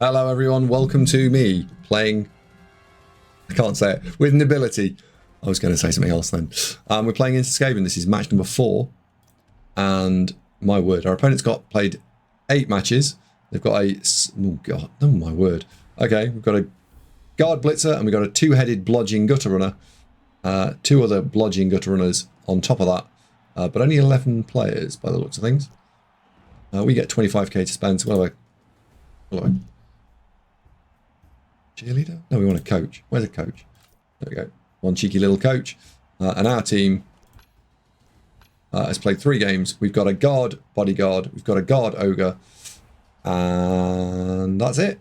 Hello everyone, welcome to me playing, I can't say it, with Nobility. I was going to say something else then. We're playing into Skaven. This is match number 4. And my word, our opponent's played 8 matches. They've got a, oh god, oh my word. Okay, we've got a guard blitzer and we've got a 2-headed blodging gutter runner. 2 other blodging gutter runners on top of that. But only 11 players by the looks of things. We get 25k to spend, so we'll have a cheerleader? No, we want a coach. Where's a coach? There we go. One cheeky little coach. And our team has played 3 games. We've got a guard bodyguard. We've got a guard ogre. And that's it.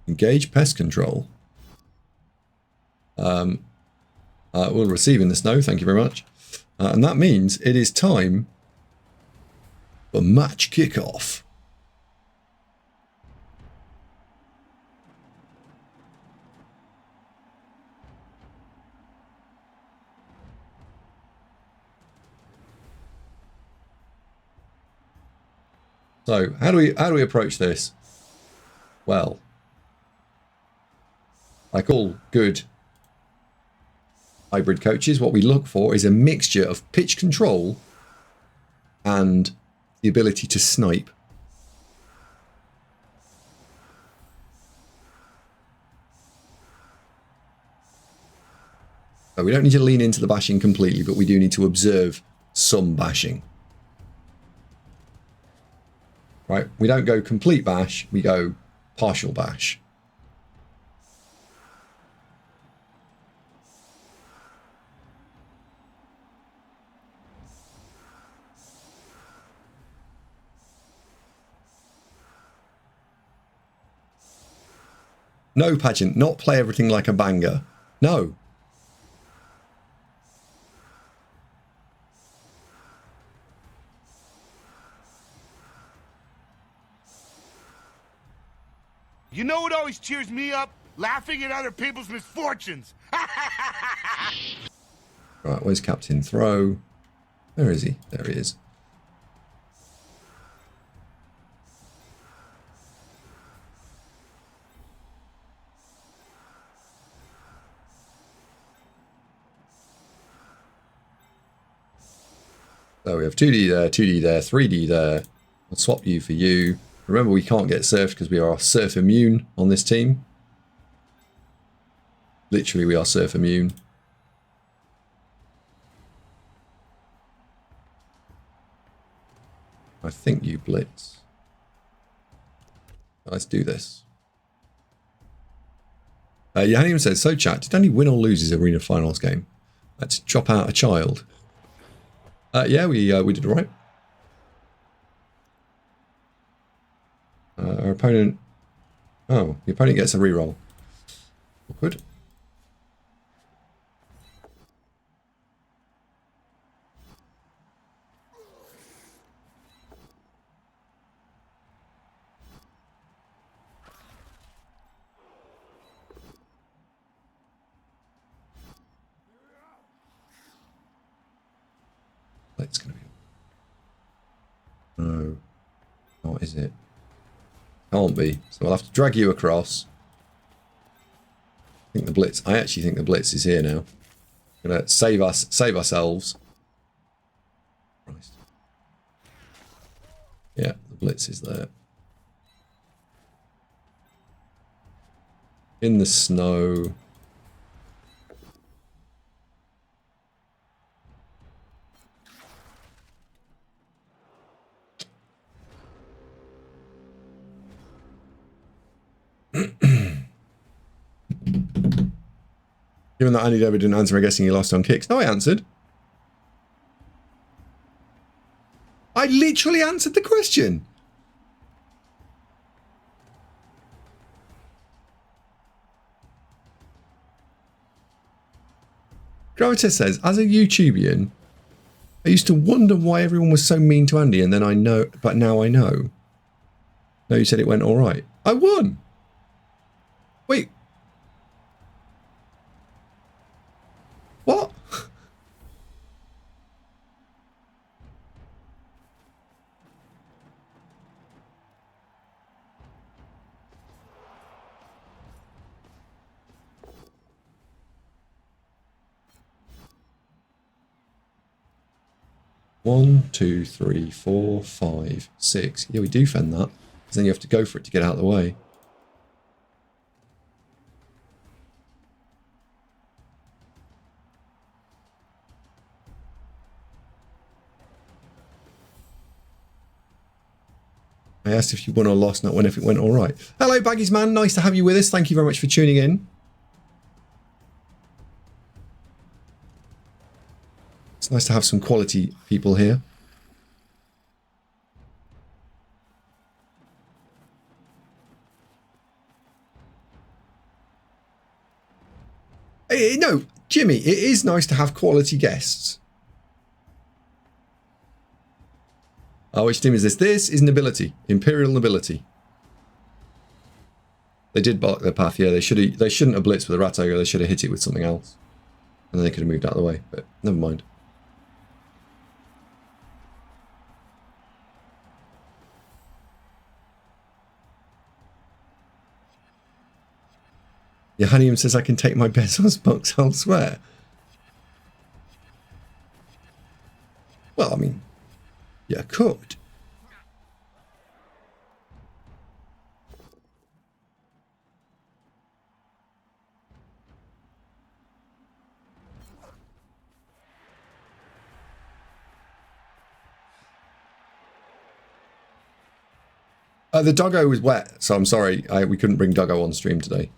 Engage pest control. We'll receive in the snow. Thank you very much. And that means it is time for match kickoff. So how do we approach this? Well, like all good hybrid coaches, what we look for is a mixture of pitch control and the ability to snipe. So we don't need to lean into the bashing completely, but we do need to observe some bashing. Right? We don't go complete bash, we go partial bash. No, Pageant, not play everything like a banger. No. You know what always cheers me up? Laughing at other people's misfortunes. Right, where's Captain Throw? Where is he? There he is. So we have 2D there, 2D there, 3D there. I'll swap you for you. Remember, we can't get surfed because we are surf immune on this team. Literally, we are surf immune. I think you blitz. Let's do this. Yanium says, so chat, did Andy win or lose his arena finals game? Let's chop out a child. Yeah, we did all right. Our opponent... Oh, the opponent gets a reroll. Awkward. It's going to be... No. What is it? Can't be. So I'll have to drag you across. I think the blitz... I actually think the blitz is here now. I'm going to save ourselves. Christ. Yeah, the blitz is there. In the snow. Given that Andy David didn't answer, I'm guessing he lost on kicks. No, I answered. I literally answered the question. Gravitas says, as a YouTubian, I used to wonder why everyone was so mean to Andy, and then I know, but now I know. No, you said it went all right. I won. Wait. What? 1, 2, 3, 4, 5, 6. Yeah, we do fend that. Because then you have to go for it to get out of the way. I asked if you won or lost, not when if it went all right. Hello, Baggies Man. Nice to have you with us. Thank you very much for tuning in. It's nice to have some quality people here. No, Jimmy, it is nice to have quality guests. Oh, which team is this? This is Nobility. Imperial Nobility. They did block their path, yeah. They shouldn't have blitzed with a rat ogre. They should have hit it with something else. And then they could have moved out of the way, but never mind. Johannium says I can take my Bezos box elsewhere. Well, I mean, yeah, could. The doggo was wet, so I'm sorry. We couldn't bring doggo on stream today.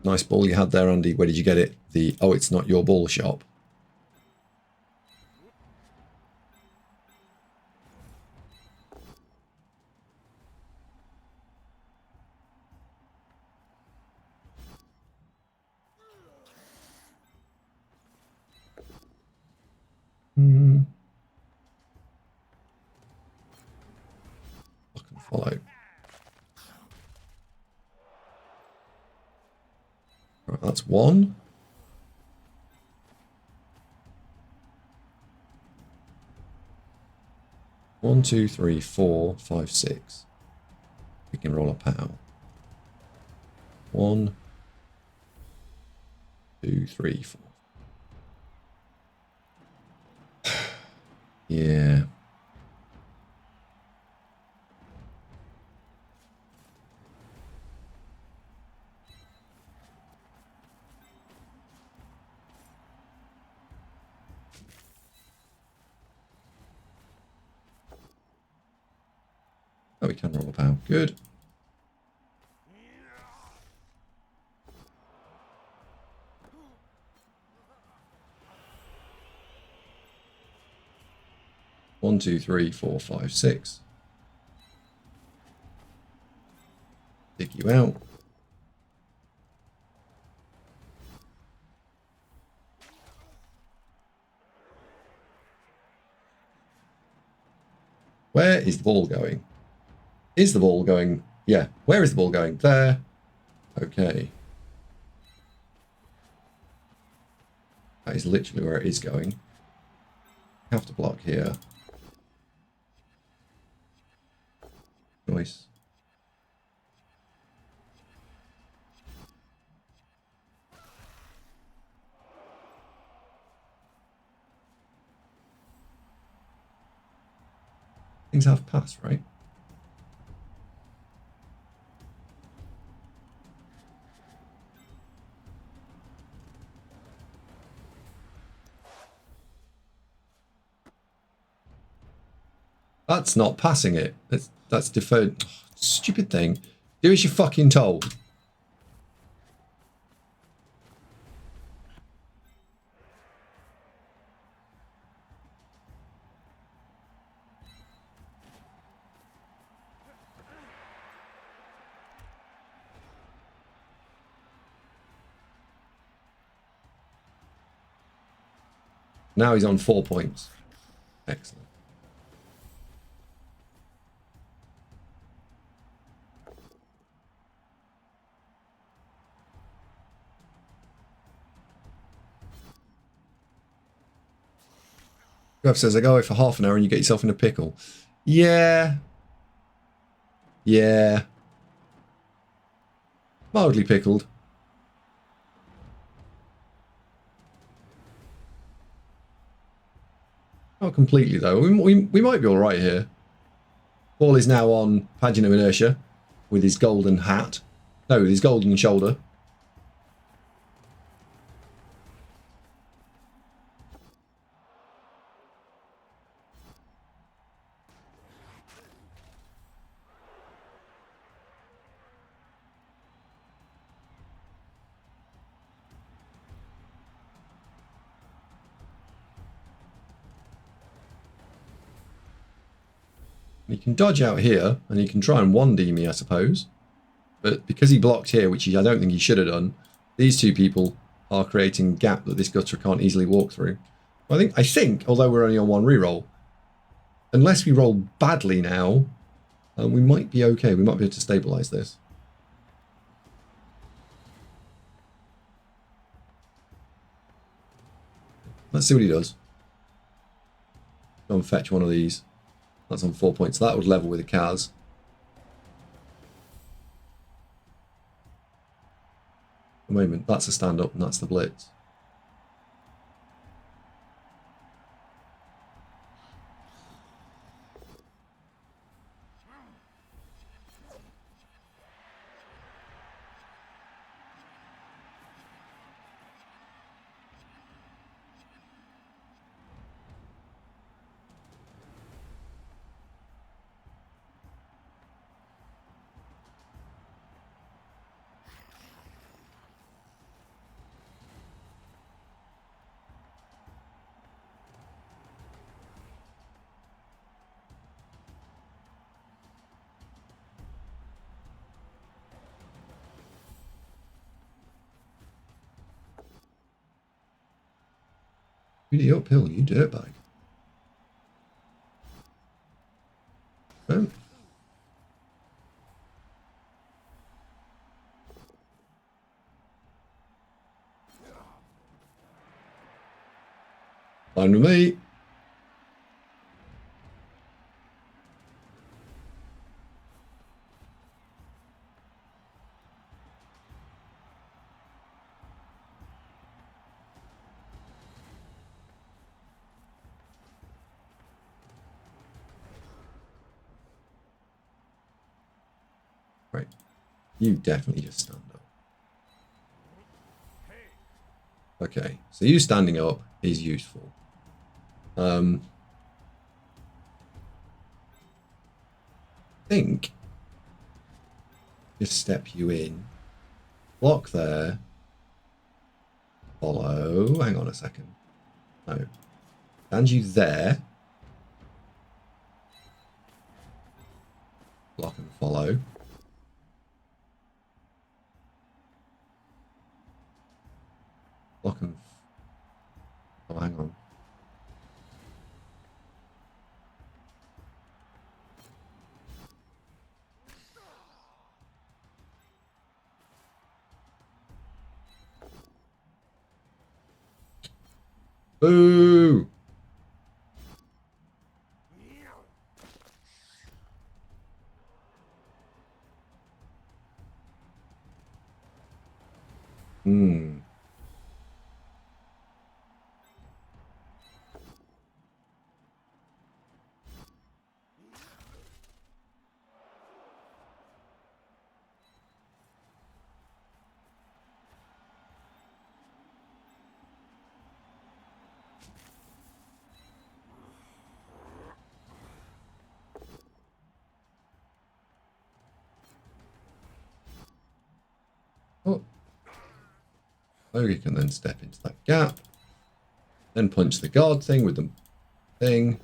Nice ball you had there, Andy. Where did you get it? The oh, it's not your ball shop. Look and follow. Right, that's one. One, two, three, 4, 5, 6. We can roll a pow. 1, 2, 3, 4. Yeah. Oh, we can roll a pow. Good. One, two, three, 4, 5, 6. Dig you out. Where is the ball going? Is the ball going? Yeah. Where is the ball going? There. Okay. That is literally where it is going. Have to block here. Nice. Things have passed, right? That's not passing it. That's deferred. Oh, stupid thing. Do as you're fucking told. Now he's on 4 points. Excellent. Whoever says I go away for half an hour and you get yourself in a pickle. Yeah. Yeah. Mildly pickled. Not completely, though. We might be all right here. Paul is now on Pageant of Inertia with his golden hat. No, with his golden shoulder. He can dodge out here, and he can try and 1D me, I suppose. But because he blocked here, which I don't think he should have done, these two people are creating a gap that this gutter can't easily walk through. I think, although we're only on one reroll, unless we roll badly now, we might be okay. We might be able to stabilise this. Let's see what he does. Go and fetch one of these. That's on 4 points. So that would level with the Kaz. Wait a moment, that's a stand-up and that's the Blitz. Really uphill, you dirtbag. Oh. Fine with me. Right. You definitely just stand up. Okay, so you standing up is useful. I think just step you in. Block there. Follow. Hang on a second. No. Stand you there. Block and follow. Block and... Oh, hang on. Boo! Hmm. Oh. Ogre can then step into that gap. Then punch the guard thing with the thing.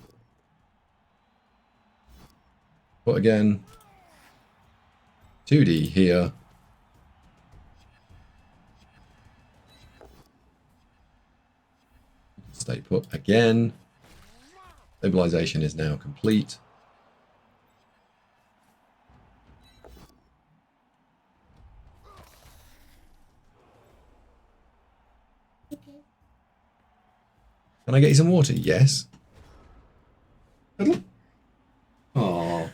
But again, 2D here. Stay put again. Stabilization is now complete. Can I get you some water? Yes. Hello. Oh.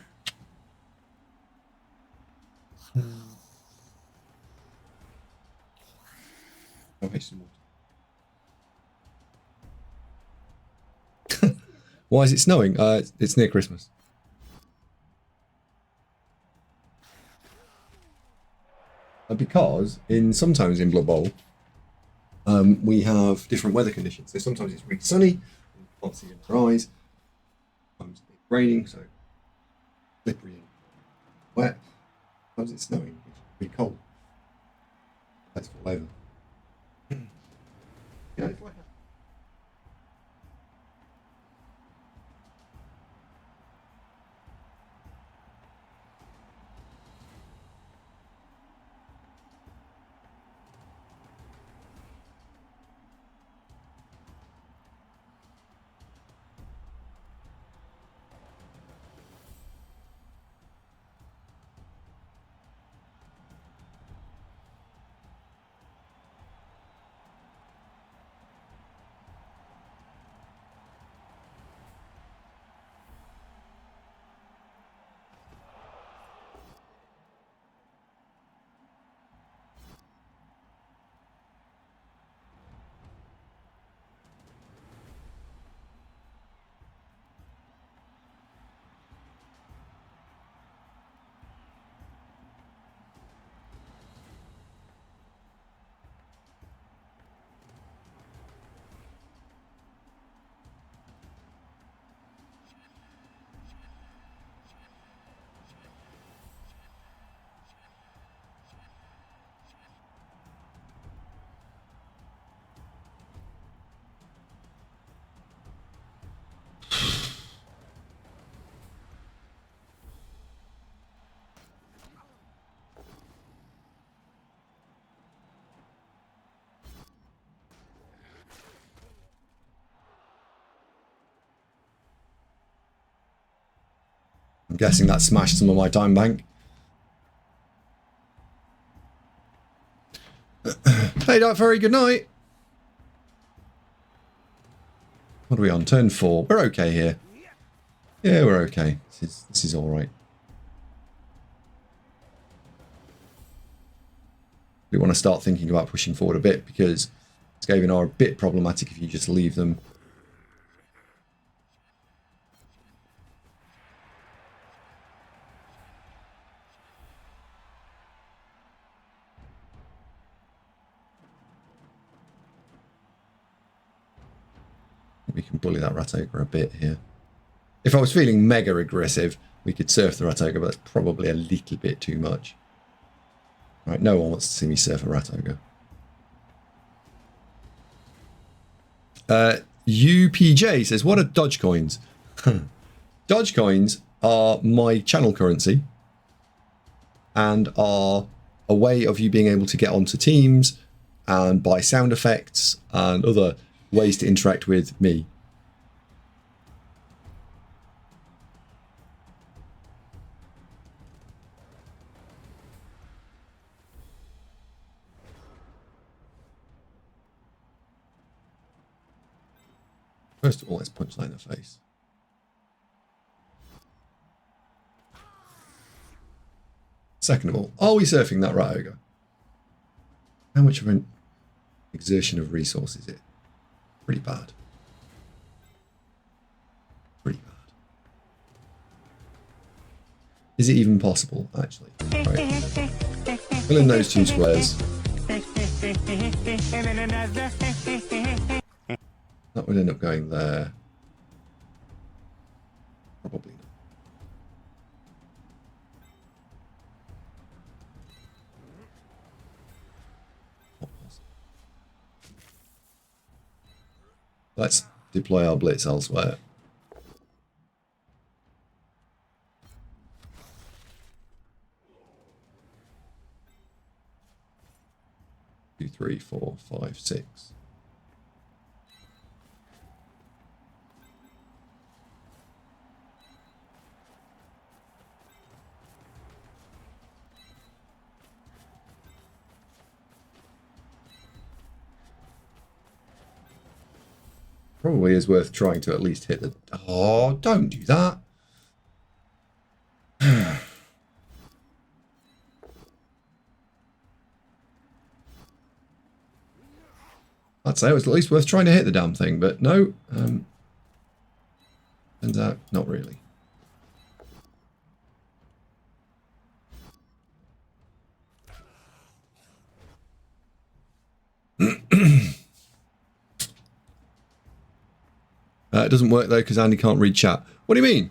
I'll fetch some water. Why is it snowing? It's near Christmas. Because sometimes in Blood Bowl, we have different weather conditions. So sometimes it's really sunny, and you can't see in your eyes. Sometimes it's raining, so slippery and wet. Sometimes it's snowing, which is really cold. Let's fall over. Yeah, it's like that. I'm guessing that smashed some of my time bank. Hey, Dark Furry, good night. What are we on? Turn 4. We're okay here. Yeah, we're okay. This is all right. We want to start thinking about pushing forward a bit because Skaven are a bit problematic if you just leave them. We can bully that rat ogre a bit here. If I was feeling mega aggressive, we could surf the rat ogre, but that's probably a little bit too much. Right, no one wants to see me surf a rat ogre. UPJ says, what are Dodge coins? Dodge coins are my channel currency and are a way of you being able to get onto teams and buy sound effects and other ways to interact with me. First of all, let's punch that in the face. Second of all, are we surfing that rat ogre? How much of an exertion of resource is it? Pretty bad. Pretty bad. Is it even possible, actually? Right. Fill in those 2 squares. That would end up going there. Probably not. Let's deploy our blitz elsewhere. Two, 3, 4, 5, 6. probably is worth trying to at least hit the... Oh, don't do that. I'd say it was at least worth trying to hit the damn thing, but no. Turns out, not really. It doesn't work though because Andy can't read chat. What do you mean?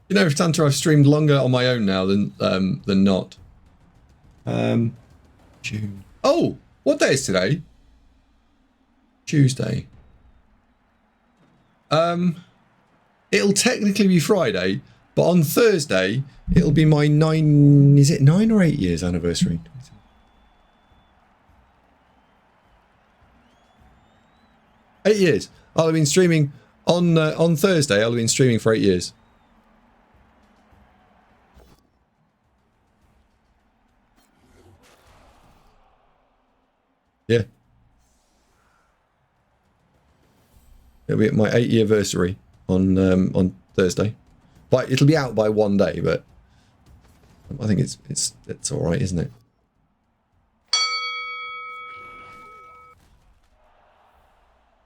You know, Tantor, I've streamed longer on my own now than not. June. Oh, what day is today? Tuesday. It'll technically be Friday, but on Thursday it'll be my 9. Is it 9 or 8 years anniversary? 8 years. I'll have been streaming on Thursday. I'll have been streaming for 8 years. Yeah. It'll be my 8-year anniversary on Thursday. But it'll be out by one day, but I think it's all right, isn't it?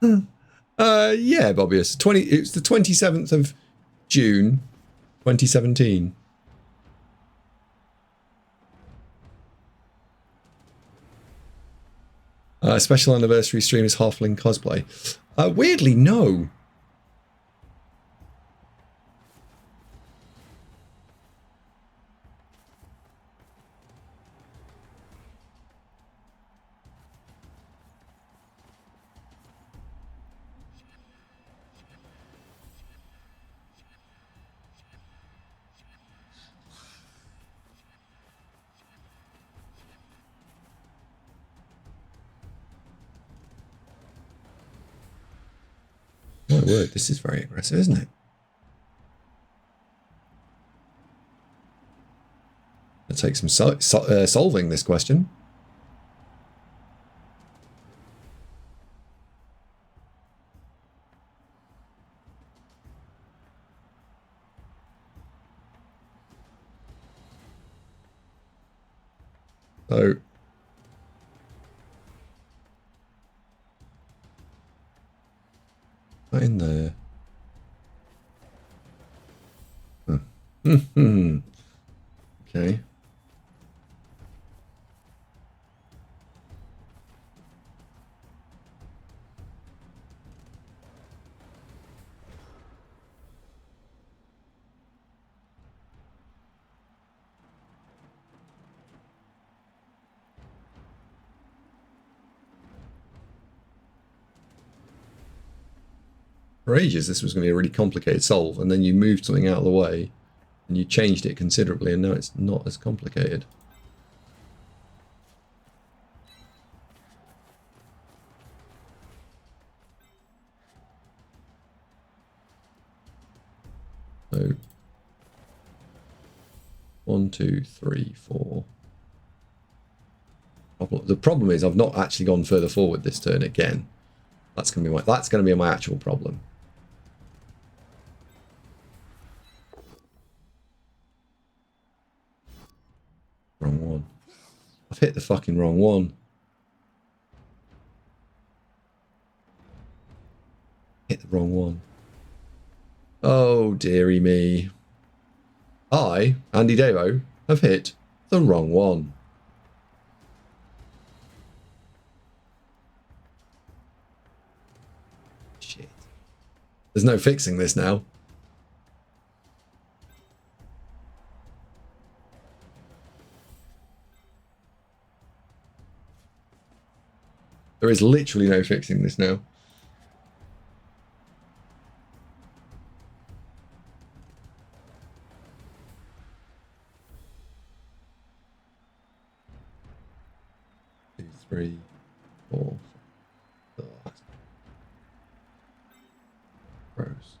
Yeah, Bobbius. It's the 27th of June, 2017. Special anniversary stream is Halfling cosplay. Weirdly, no. My word, this is very aggressive, isn't it? It'll take some solving this question. So not in there. Okay. For ages, this was going to be a really complicated solve, and then you moved something out of the way, and you changed it considerably, and now it's not as complicated. So, 1, 2, 3, 4. The problem is I've not actually gone further forward this turn again. That's going to be my actual problem. Wrong one. I've hit the fucking wrong one. Hit the wrong one. Oh, dearie me. I, Andy Davo, have hit the wrong one. Shit. There's no fixing this now. There is literally no fixing this now. Two, three. Gross.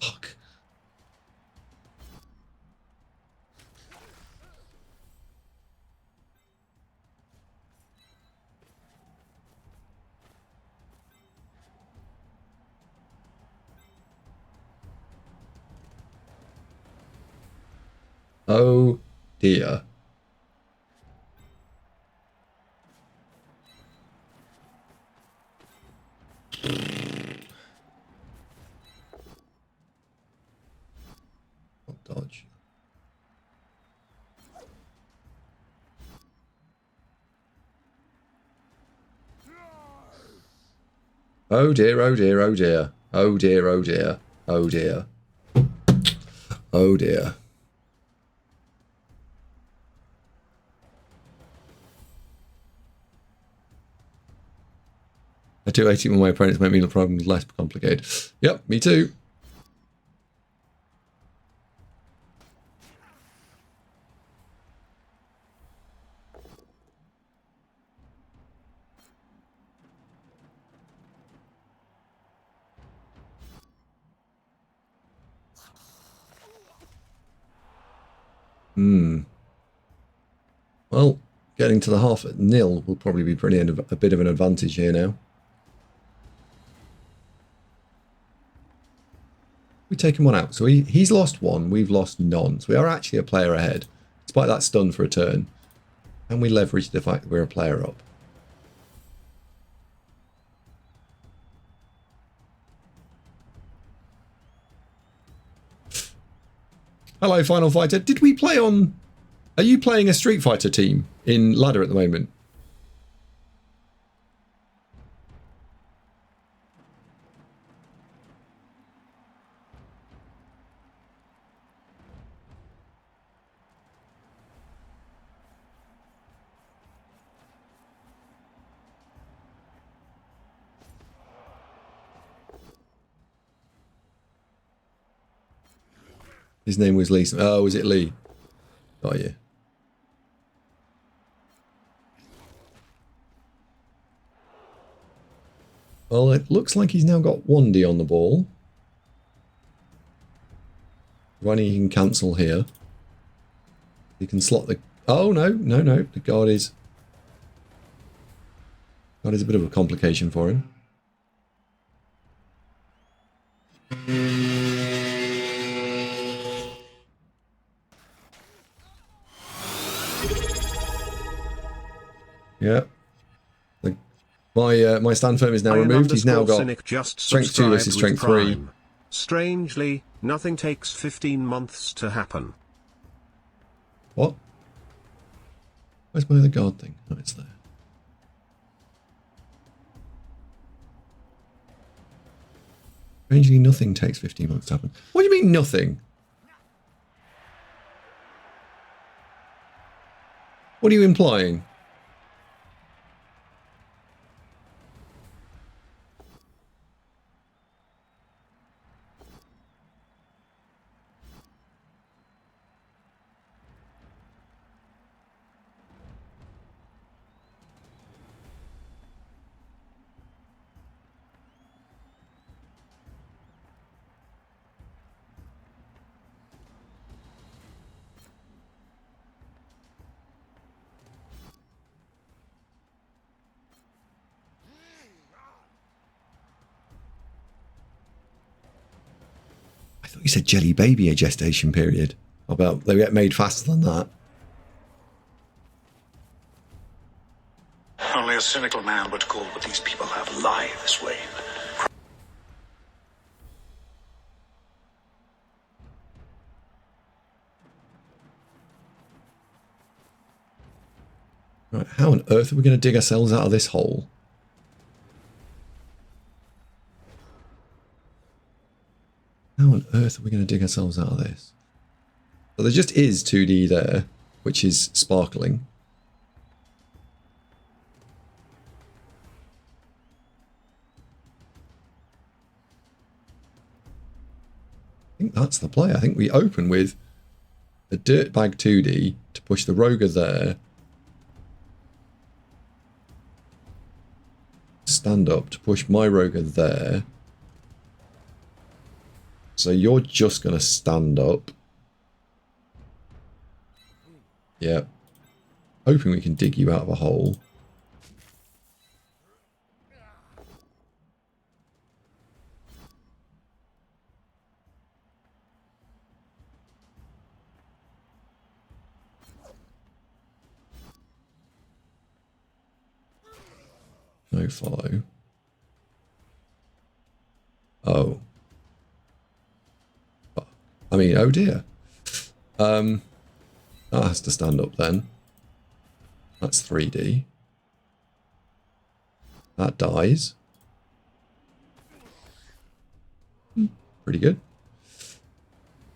Fuck. Oh dear. Oh, dodge. Oh dear, oh dear, oh dear. Oh dear, oh dear. Oh dear. Oh dear. I do 18 when my opponents make me the problems less complicated. Yep, me too. Well, getting to the half at nil will probably be pretty a bit of an advantage here now. We've taken one out. So he's lost one, we've lost none. So we are actually a player ahead, despite that stun for a turn. And we leverage the fact that we're a player up. Hello, Final Fighter. Did we play on... Are you playing a Street Fighter team in ladder at the moment? His name was Lee. Oh, was it Lee? Oh, yeah. Well, it looks like he's now got 1D on the ball. Running, he can cancel here. He can slot the... Oh, no, no, no. The guard is... That is a bit of a complication for him. Yeah. My stand firm is now removed. He's now got strength 2 versus strength 3. Strangely, nothing takes 15 months to happen. What? Where's my other guard thing? Oh, it's there. Strangely, nothing takes 15 months to happen. What do you mean, nothing? What are you implying? I thought you said jelly baby a gestation period. About they get made faster than that. Only a cynical man would call what these people have lie this way. Right, how on earth are we going to dig ourselves out of this hole? How on earth are we going to dig ourselves out of this? So there just is 2D there, which is sparkling. think that's the play. I think we open with a Dirtbag 2D to push the Roger there. Stand up to push my Roger there. So you're just going to stand up. Yeah. Hoping we can dig you out of a hole. No follow. Oh. I mean, oh dear. That has to stand up then. That's 3D. That dies. Pretty good.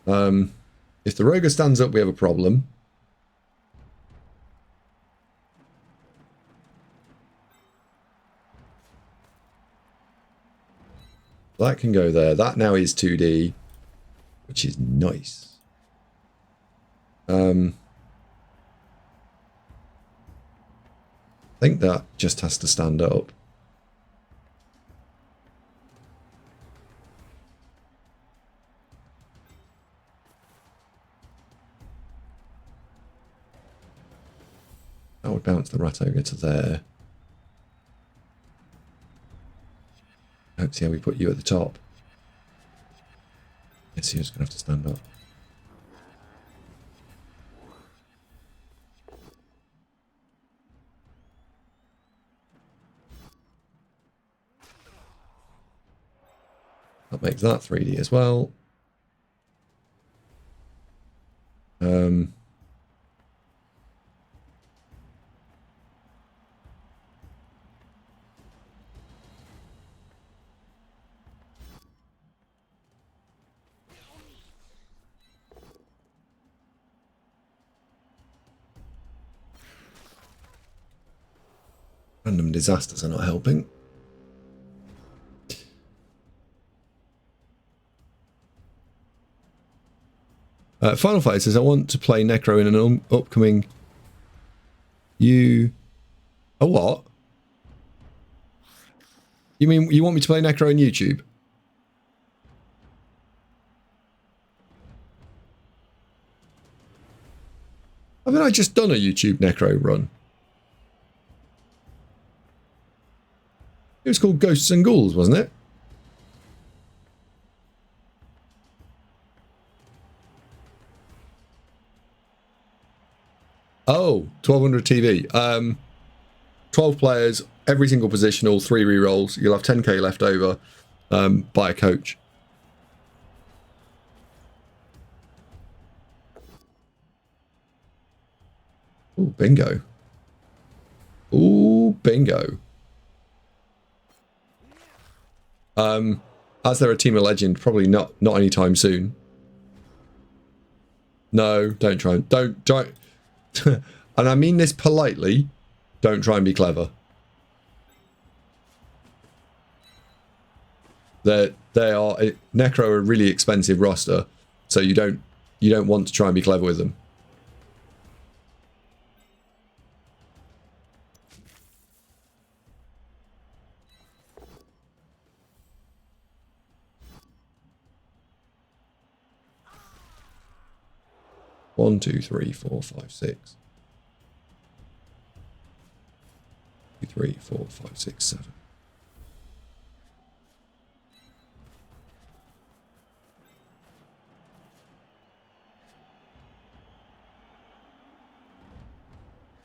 If the Roger stands up, we have a problem. That can go there. That now is 2D, which is nice. I think that just has to stand up. That would bounce the Rat Ogre to there. Let's see how we put you at the top. Yes, you're just going to have to stand up. That makes that 3D as well. Random disasters are not helping. Final Fight says, I want to play Necro in an upcoming... A what? You mean you want me to play Necro on YouTube? Haven't I just done a YouTube Necro run? It was called Ghosts and Ghouls, wasn't it? Oh, 1200 TV. 12 players, every single positional, 3 rerolls. You'll have 10k left over. Buy a coach. Ooh, bingo. Ooh, bingo. As they're a team of legend, probably not anytime soon. No, don't try. Don't try. And I mean this politely. Don't try and be clever. They are Necro are a really expensive roster, so you don't want to try and be clever with them. One, two, three, four, five, six. 2, 3, 4, 5, 6, 7.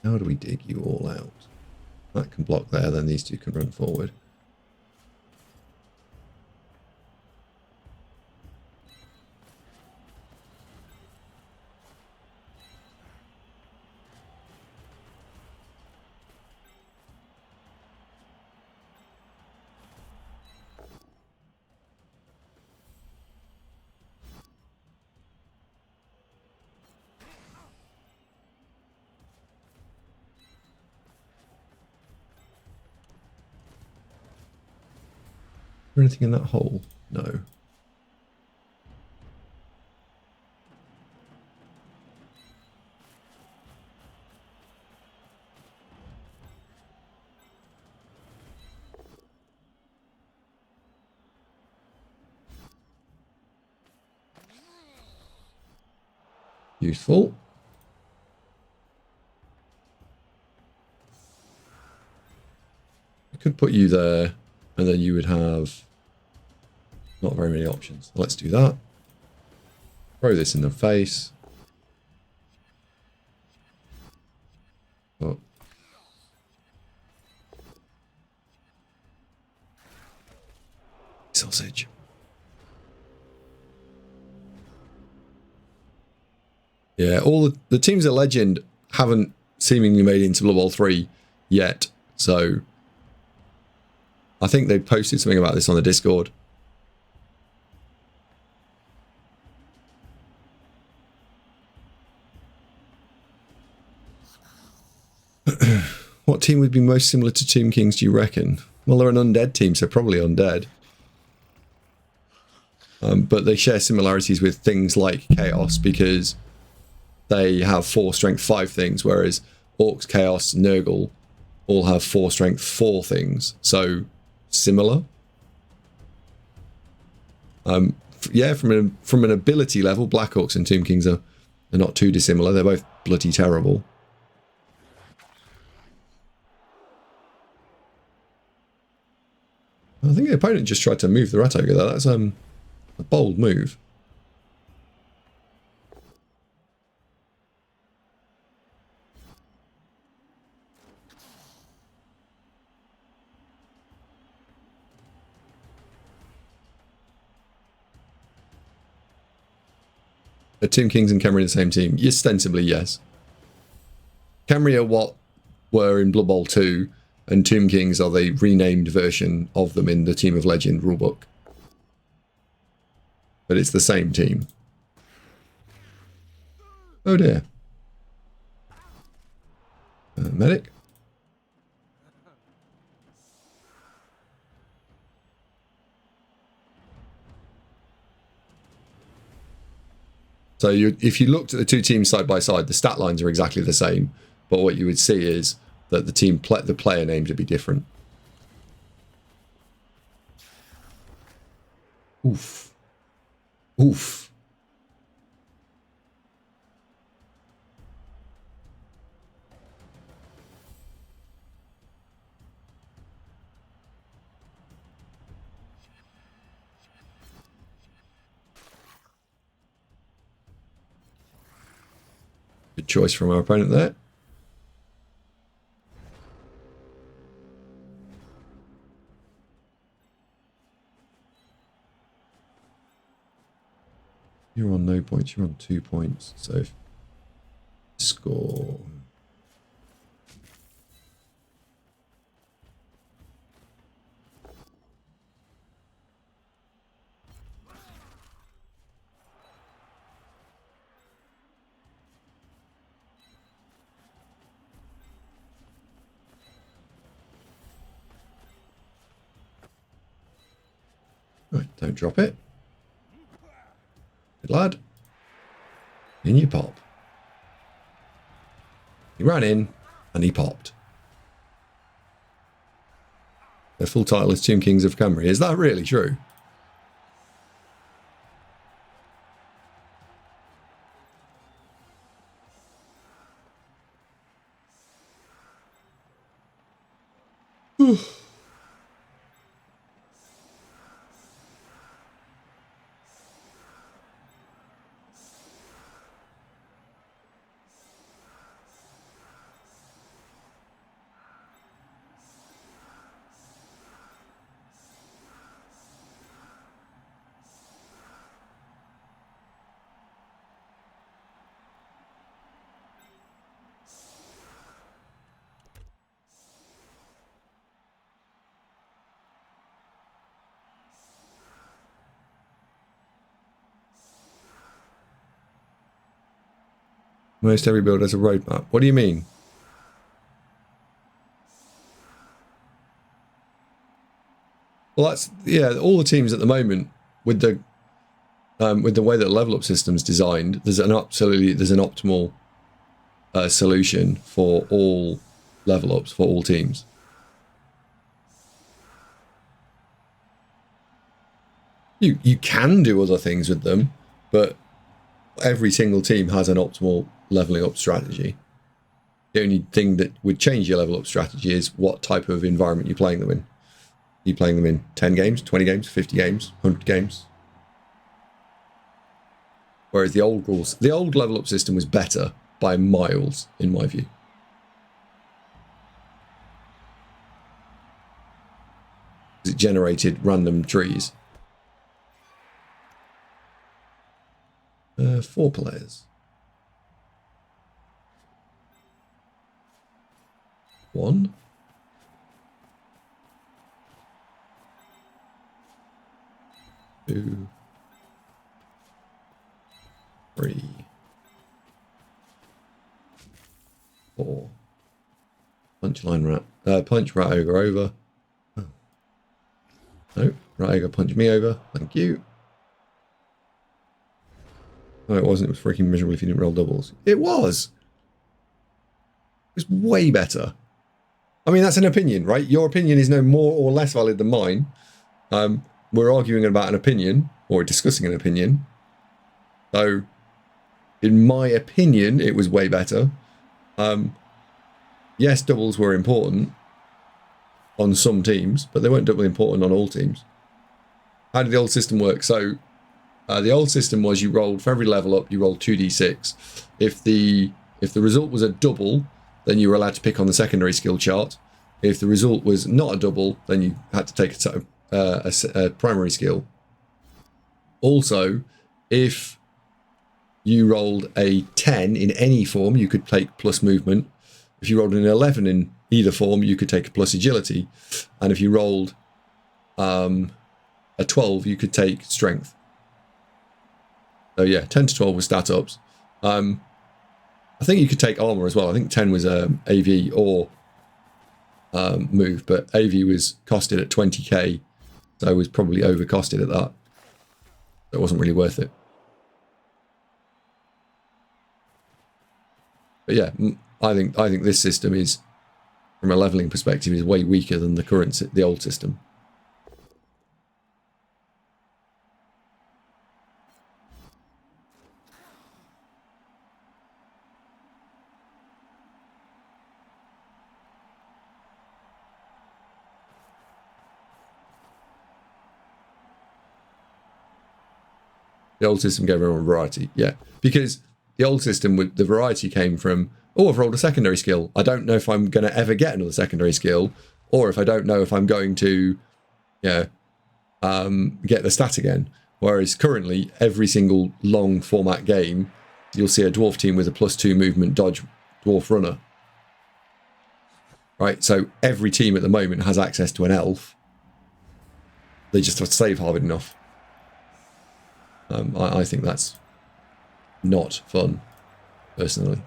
How do we dig you all out? That can block there, then these two can run forward. Is there anything in that hole? No. Useful. I could put you there, and then you would have not very many options. Let's do that. Throw this in the face. Oh. Sausage. Yeah, all the teams at Legend haven't seemingly made it into Blood Bowl 3 yet, so I think they posted something about this on the Discord. What team would be most similar to Tomb Kings, do you reckon? Well, they're an undead team, so probably undead. But they share similarities with things like Chaos because they have 4 strength 5 things, whereas Orcs, Chaos, Nurgle all have 4 strength 4 things. So similar. Yeah, from an ability level, Black Orcs and Tomb Kings are not too dissimilar. They're both bloody terrible. I think the opponent just tried to move the Rat Ogre there. That's a bold move. Are Tomb Kings and Khemri the same team? Ostensibly, yes. Khemri are what were in Blood Bowl 2, and Tomb Kings are the renamed version of them in the Team of Legend rulebook. But it's the same team. Oh dear. Medic? So if you looked at the two teams side by side, the stat lines are exactly the same, but what you would see is that the player names would be different. Oof. Oof. Good choice from our opponent there. You're on no points, you're on 2 points, so score. Right, don't drop it. Good lad. In you pop. He ran in and he popped. Their full title is Tomb Kings of Khemri. Is that really true? Most every build has a roadmap. What do you mean? Well, that's, yeah, all the teams at the moment with the way that the level up system's designed, there's an optimal solution for all level ups for all teams. You can do other things with them, but every single team has an optimal leveling up strategy. The only thing that would change your level up strategy is what type of environment you're playing them in. Are you playing them in 10 games, 20 games, 50 games, 100 games? Whereas the old rules, the old level up system was better by miles, in my view. It generated random trees. 4 players. 1. 2. 3. 4. Punchline rat. Punch rat ogre over. Oh. No, rat ogre punch me over. Thank you. No, it wasn't. It was freaking miserable if you didn't roll doubles. It was. It was way better. I mean, that's an opinion, right? Your opinion is no more or less valid than mine. We're arguing about an opinion, or discussing an opinion. So, in my opinion, it was way better. Yes, doubles were important on some teams, but they weren't doubly important on all teams. How did the old system work? So, the old system was you rolled, for every level up, you rolled 2d6. If the result was a double, then you were allowed to pick on the secondary skill chart. If the result was not a double, then you had to take a primary skill. Also, if you rolled a 10 in any form, you could take plus movement. If you rolled an 11 in either form, you could take a plus agility. And if you rolled a 12, you could take strength. So yeah, 10 to 12 was stat ups. I think you could take armor as well. I think 10 was AV or move, but AV was costed at 20k, so it was probably overcosted at that. So it wasn't really worth it. But yeah, I think this system is, from a leveling perspective, is way weaker than the old system. The old system gave everyone variety, yeah. Because the old system, the variety came from, oh, I've rolled a secondary skill. I don't know if I'm going to ever get another secondary skill, or if I don't know if I'm going to, get the stat again. Whereas currently, every single long format game, you'll see a dwarf team with a +2 movement dodge dwarf runner. Right, so every team at the moment has access to an elf. They just have to save hard enough. I think that's not fun, personally.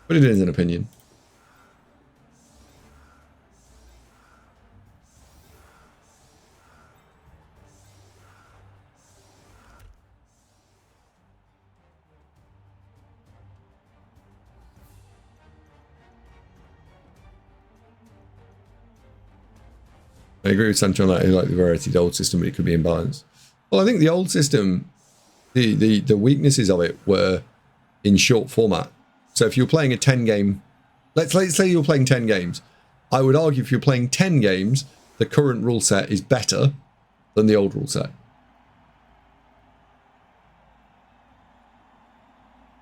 But it is an opinion. I agree with Sancho on that. I like the variety of the old system, but it could be imbalanced. Well, I think the old system, the weaknesses of it were in short format. So if you're playing a 10 game, let's say you're playing 10 games, I would argue if you're playing 10 games, the current rule set is better than the old rule set.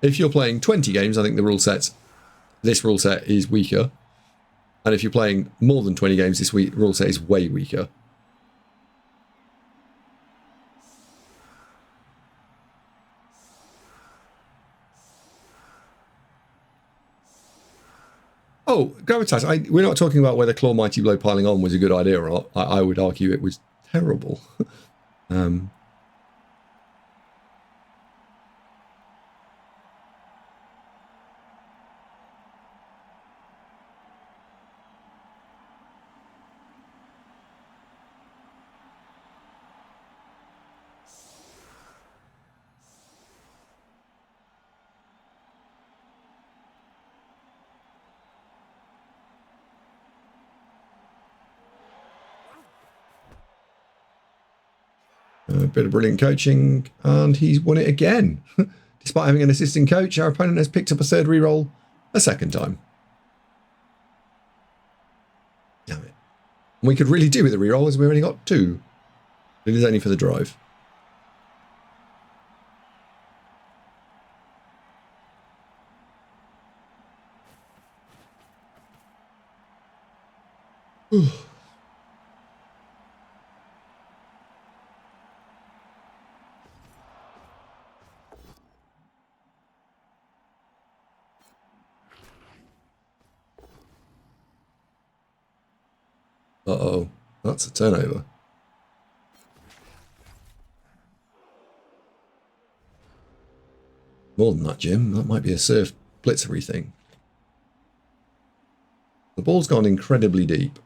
If you're playing 20 games, I think this rule set is weaker. And if you're playing more than 20 games, this rule set is way weaker. Oh, Gravitas, we're not talking about whether Claw Mighty Blow piling on was a good idea or not. I would argue it was terrible. A bit of brilliant coaching, and he's won it again. Despite having an assistant coach, our opponent has picked up a third reroll a second time. Damn it. We could really do with a reroll as we only got 2. It is only for the drive. Uh-oh, that's a turnover. More than that, Jim. That might be a surf blitzery thing. The ball's gone incredibly deep.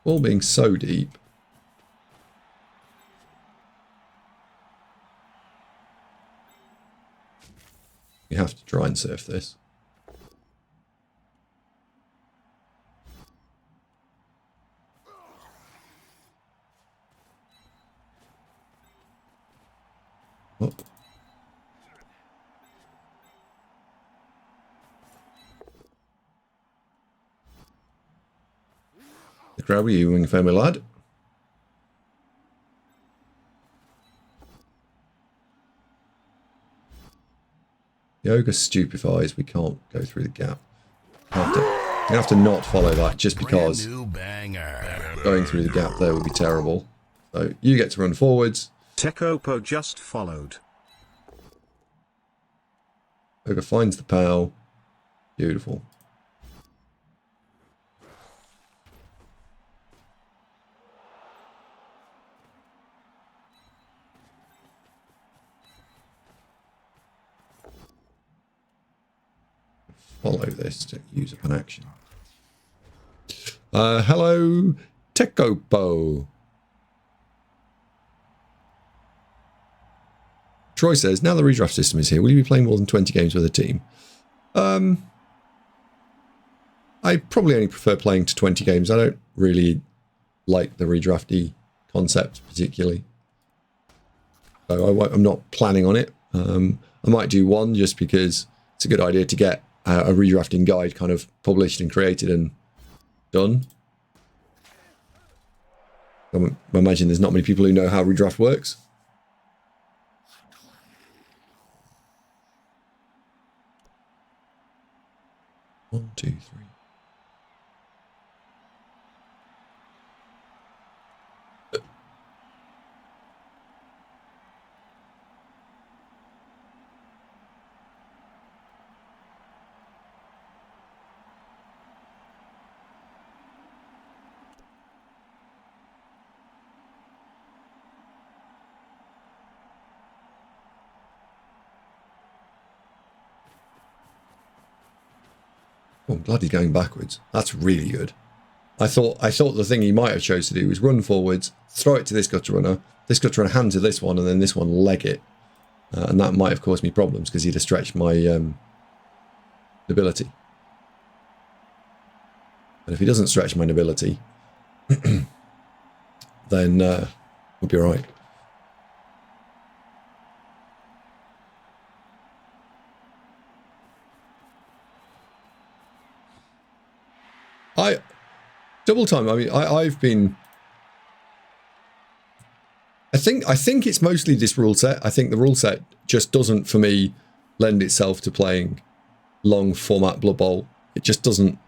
Ball being so deep. You have to try and surf this. Oh. The crowd were you, wing my lad. The ogre stupefies. We can't go through the gap. You have to not follow that just because going through the gap there would be terrible. So you get to run forwards. Tekopo just followed. Ogre finds the POW. Beautiful. Follow this to use up an action. Hello, Tekopo. Troy says, now the redraft system is here, will you be playing more than 20 games with a team? I probably only prefer playing to 20 games. I don't really like the redrafty concept particularly. So I'm not planning on it. I might do one just because it's a good idea to get a redrafting guide kind of published and created and done. I imagine there's not many people who know how redraft works. One, two, three. Oh, I'm glad he's going backwards. That's really good. I thought the thing he might have chose to do was run forwards, throw it to this gutter runner hand to this one, and then this one leg it. And that might have caused me problems because he'd have stretched my nobility. And if he doesn't stretch my nobility, then we'll be all right. Double time. I mean, I've been. I think it's mostly this rule set. I think the rule set just doesn't, for me, lend itself to playing long format Blood Bowl. It just doesn't.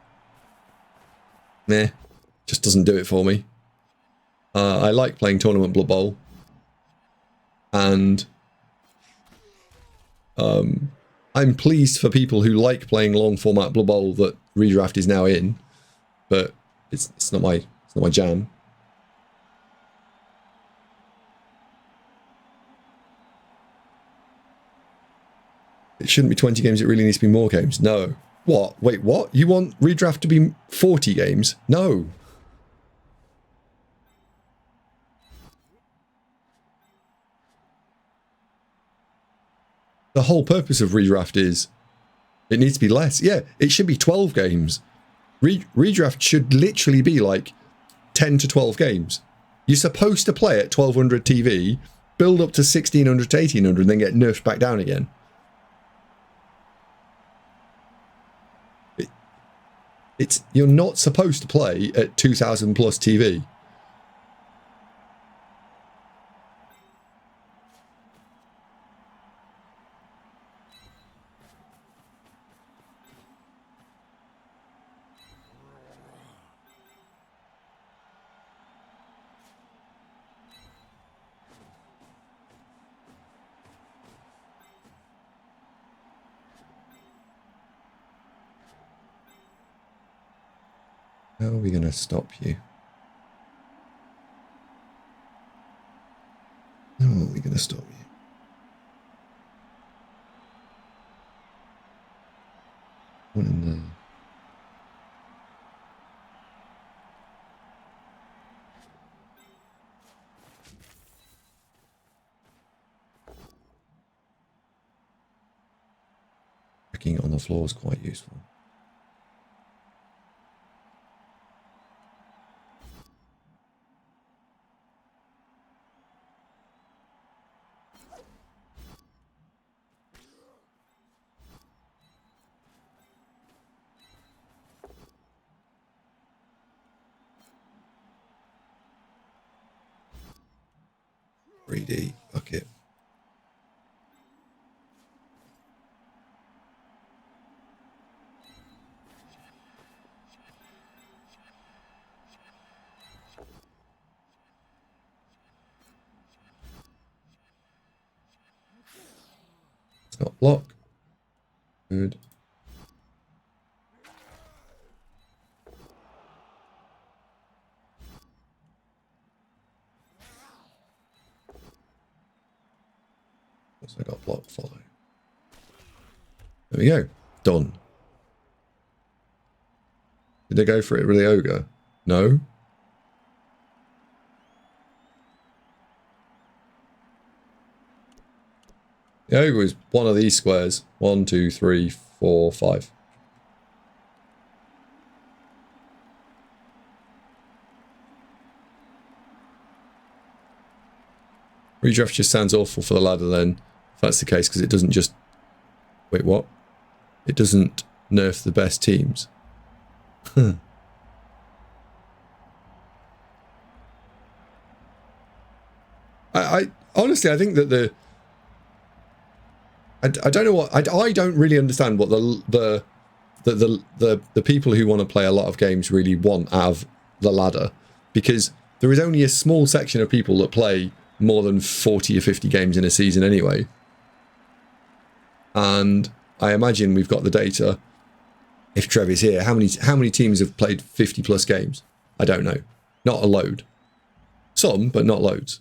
Just doesn't do it for me. I like playing tournament Blood Bowl, and I'm pleased for people who like playing long format Blood Bowl that redraft is now in. But it's not my jam. It shouldn't be 20 games. It really needs to be more games. No. What? Wait, what? You want redraft to be 40 games? No. The whole purpose of redraft is it needs to be less. Yeah, it should be 12 games. Redraft should literally be like 10 to 12 games. You're supposed to play at 1200 TV, build up to 1600 to 1800, and then get nerfed back down again. You're not supposed to play at 2000 plus TV. How are we going to stop you? How are we going to stop you? What in the... Checking on the floor is quite useful. Fuck it. It's got block. Good. Also got block follow. There we go. Done. Did they go for it with the ogre? No. The ogre is one of these squares. 1, 2, 3, 4, 5. Redraft just sounds awful for the ladder then, if that's the case, because it doesn't just... Wait, what? It doesn't nerf the best teams. I honestly, I think that I don't know what... I don't really understand what the people who want to play a lot of games really want out of the ladder, because there is only a small section of people that play more than 40 or 50 games in a season anyway. And I imagine we've got the data. If Trevor's here, how many teams have played 50 plus games? I don't know. Not a load. Some, but not loads.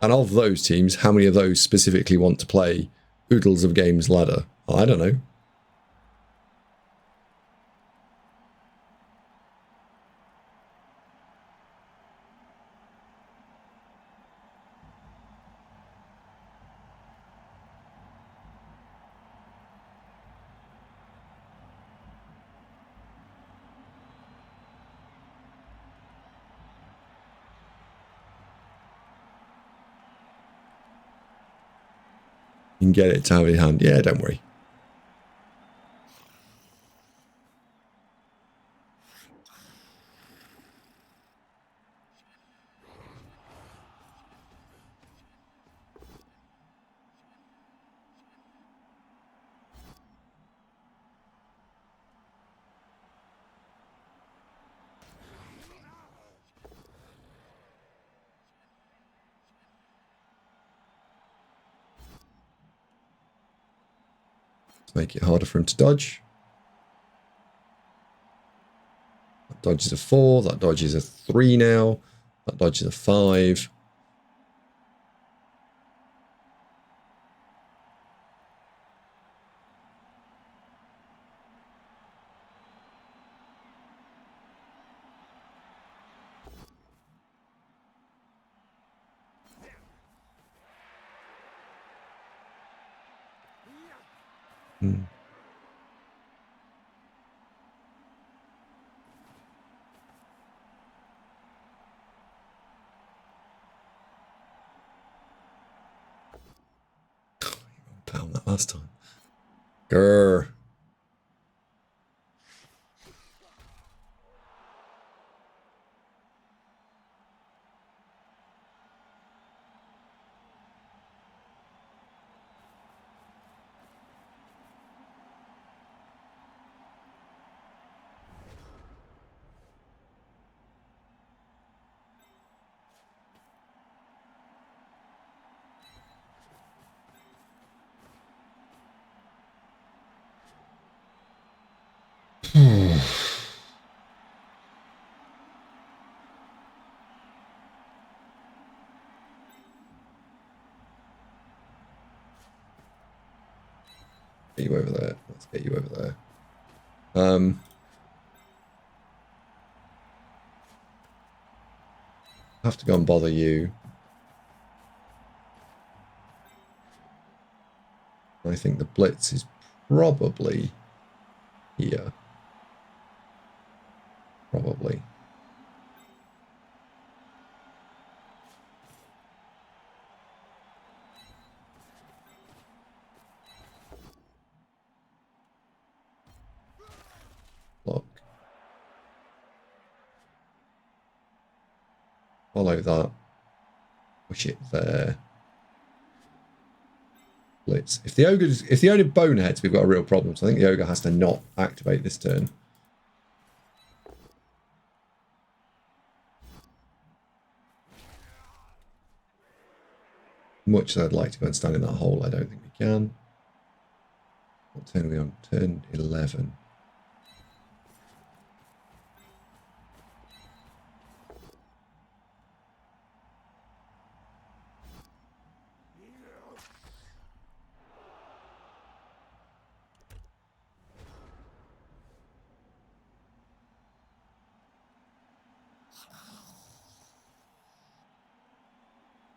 And of those teams, how many of those specifically want to play oodles of games ladder? I don't know. You can get it to have in hand. Yeah, don't worry. Let's make it harder for him to dodge. That dodge is a 4. That dodge is a 3 now. That dodge is a 5. Pound that last time. Grr. Get you over there. Let's get you over there. Have to go and bother you. I think the blitz is probably here. Probably. Look. Follow that. Push it there. Blitz. If the ogre boneheads, we've got a real problem. So I think the ogre has to not activate this turn. Much as I'd like to go and stand in that hole, I don't think we can. What turn are we on? Turn 11.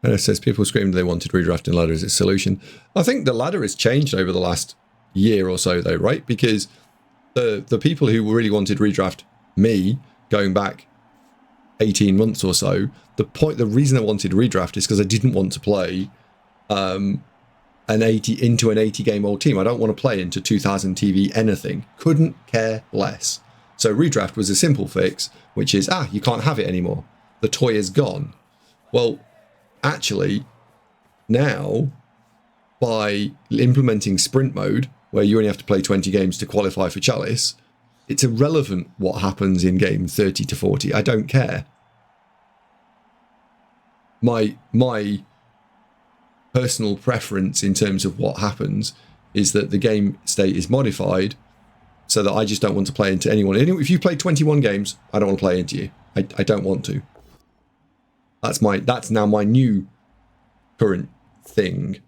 And it says people screamed they wanted redrafting ladder as its solution. I think the ladder has changed over the last year or so, though, right? Because the people who really wanted redraft, me, going back 18 months or so, the reason I wanted redraft is because I didn't want to play an 80 game old team. I don't want to play into 2000 TV anything. Couldn't care less. So redraft was a simple fix, which is you can't have it anymore. The toy is gone. Well, actually, now, by implementing sprint mode, where you only have to play 20 games to qualify for Chalice, it's irrelevant what happens in game 30 to 40. I don't care. My personal preference in terms of what happens is that the game state is modified so that I just don't want to play into anyone. If you play 21 games, I don't want to play into you. I don't want to. That's now my new current thing.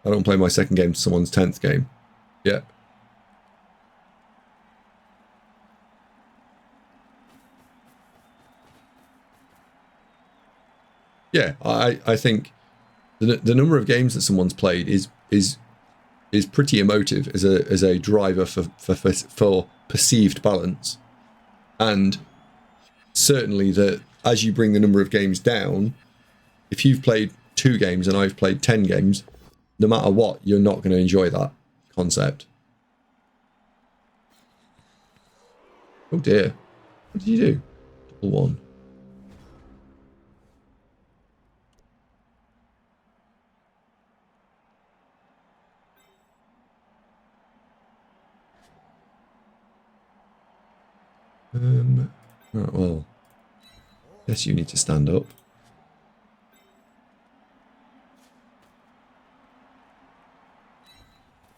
I don't play my second game to someone's 10th game. Yeah. Yeah, I think the number of games that someone's played is pretty emotive as a driver for perceived balance, and certainly that as you bring the number of games down, if you've played 2 games and I've played 10 games, no matter what, you're not going to enjoy that concept. Oh dear, what did you do? Double one. Right, well, guess you need to stand up.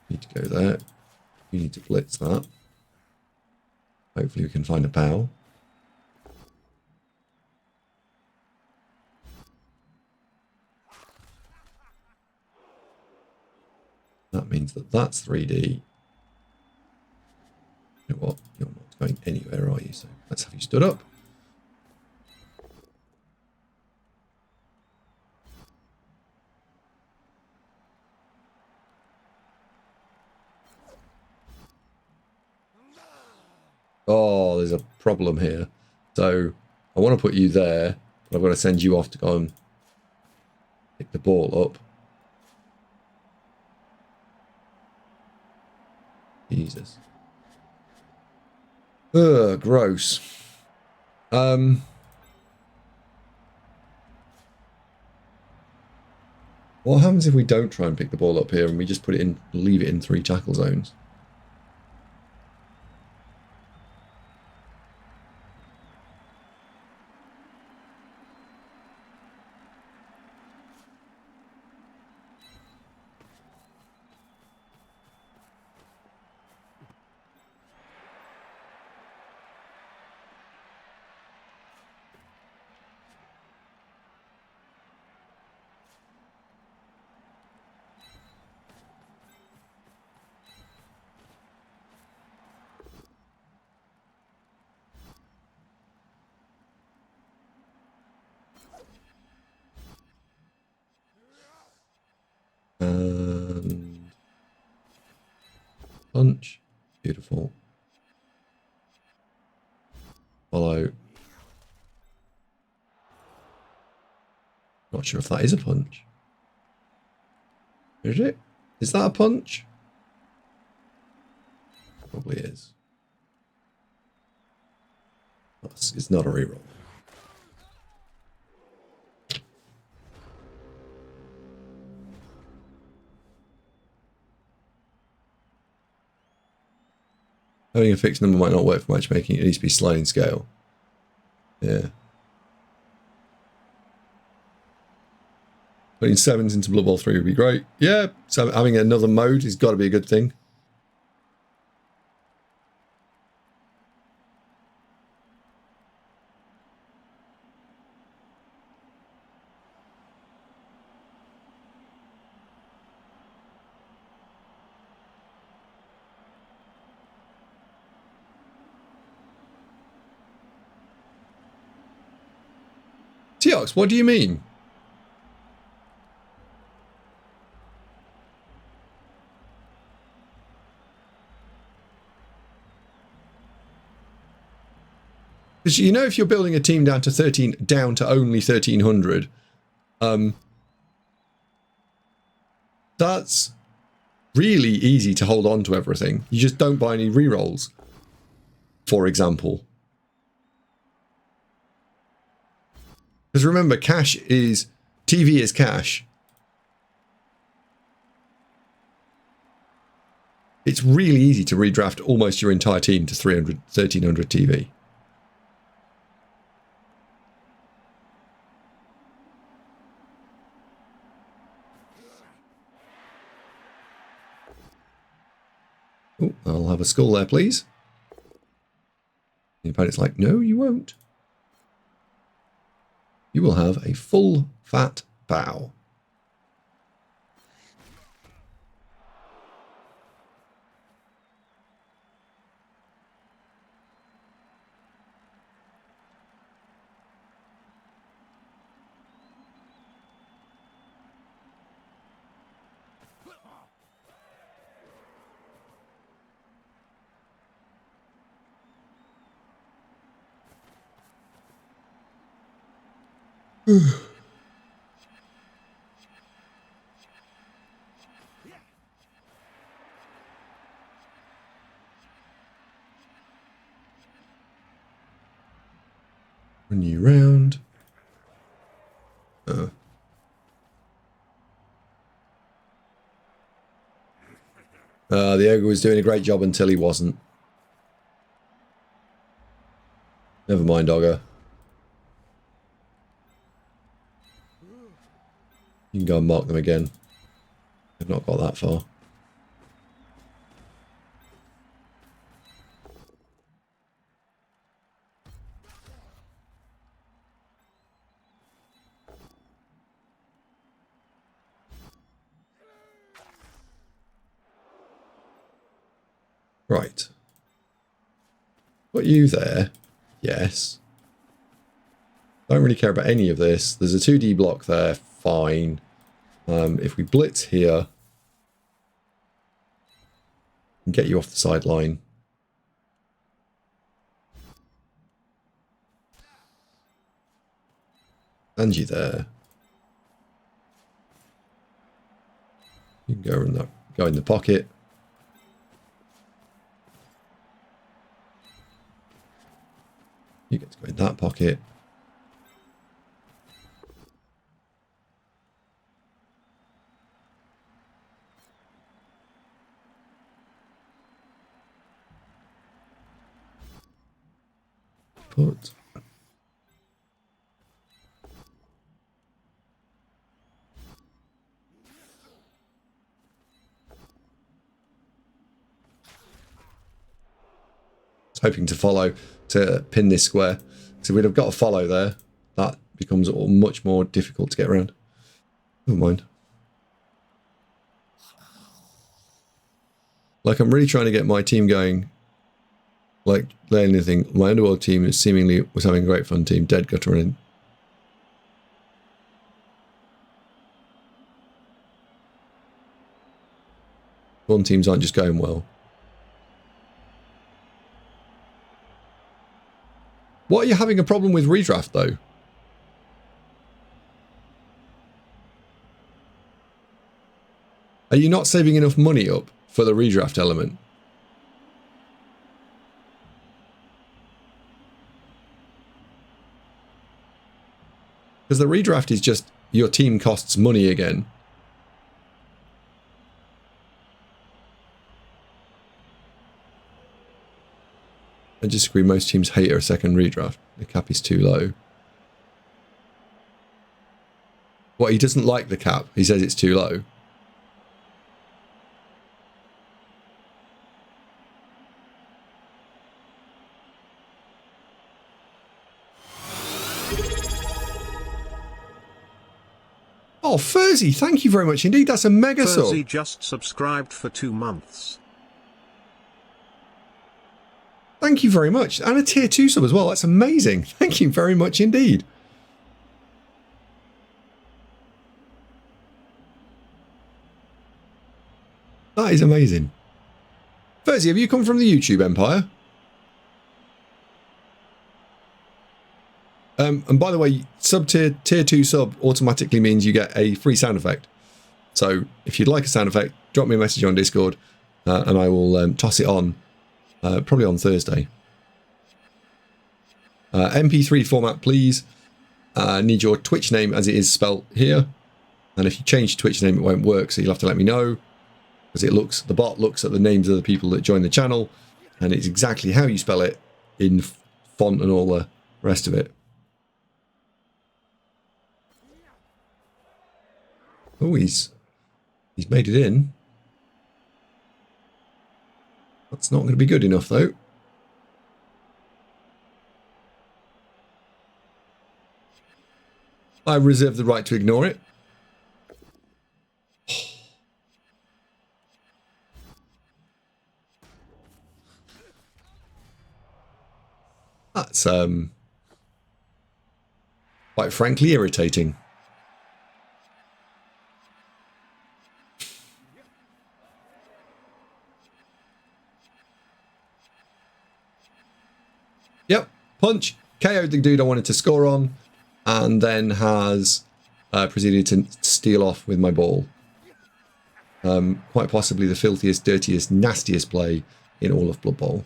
You need to go there. You need to blitz that. Hopefully we can find a POW. means that that's 3D. You know what? You're not going anywhere, are you? So let's have you stood up. Oh, there's a problem here. So I want to put you there, but I've got to send you off to go and pick the ball up. Jesus. Ugh, gross. What happens if we don't try and pick the ball up here and we just put it in, leave it in 3 tackle zones? And punch. Beautiful. Follow. Not sure if that is a punch. Is it? Is that a punch? Probably is. It's not a reroll. Having a fixed number might not work for matchmaking. It needs to be sliding scale. Yeah. Putting 7s into Blood Bowl 3 would be great. Yeah, so having another mode has got to be a good thing. Teox, what do you mean? Because you know, if you're building a team down to only 1300, that's really easy to hold on to everything. You just don't buy any rerolls, for example. Because remember, cash is TV is cash. It's really easy to redraft almost your entire team to 1300 TV. Oh, I'll have a skull there, please. The opponent's like, no, you won't. You will have a full fat bow. A new round. The ogre was doing a great job until he wasn't. Never mind, Ogre. You can go and mark them again. I've not got that far. Right. Got you there. Yes. Don't really care about any of this. There's a 2D block there. Fine. If we blitz here, and get you off the sideline. And you there. You can go in the pocket. You get to go in that pocket. Put. Hoping to follow to pin this square. So we'd have got a follow there. That becomes much more difficult to get around. Never mind. Like, I'm really trying to get my team going. Like, anything. My underworld team is seemingly was having a great fun team. Dead gutter in. Khorne teams aren't just going well. What are you having a problem with redraft, though? Are you not saving enough money up for the redraft element? Because the redraft is just your team costs money again. I disagree. Most teams hate a second redraft. The cap is too low. What, he doesn't like the cap? He says it's too low. Oh, Furzy, thank you very much indeed. That's a mega sub. Furzy just subscribed for 2 months. Thank you very much. And a tier 2 sub as well. That's amazing. Thank you very much indeed. That is amazing. Furzy, have you come from the YouTube empire? And by the way, tier 2 sub automatically means you get a free sound effect. So if you'd like a sound effect, drop me a message on Discord and I will toss it on probably on Thursday. MP3 format, please. Need your Twitch name as it is spelt here. And if you change your Twitch name, it won't work, so you'll have to let me know. Because the bot looks at the names of the people that join the channel, and it's exactly how you spell it in font and all the rest of it. Oh, he's made it in. That's not going to be good enough, though. I reserve the right to ignore it. That's, quite frankly, irritating. Yep, punch. KO'd the dude I wanted to score on, and then has proceeded to steal off with my ball. Quite possibly the filthiest, dirtiest, nastiest play in all of Blood Bowl.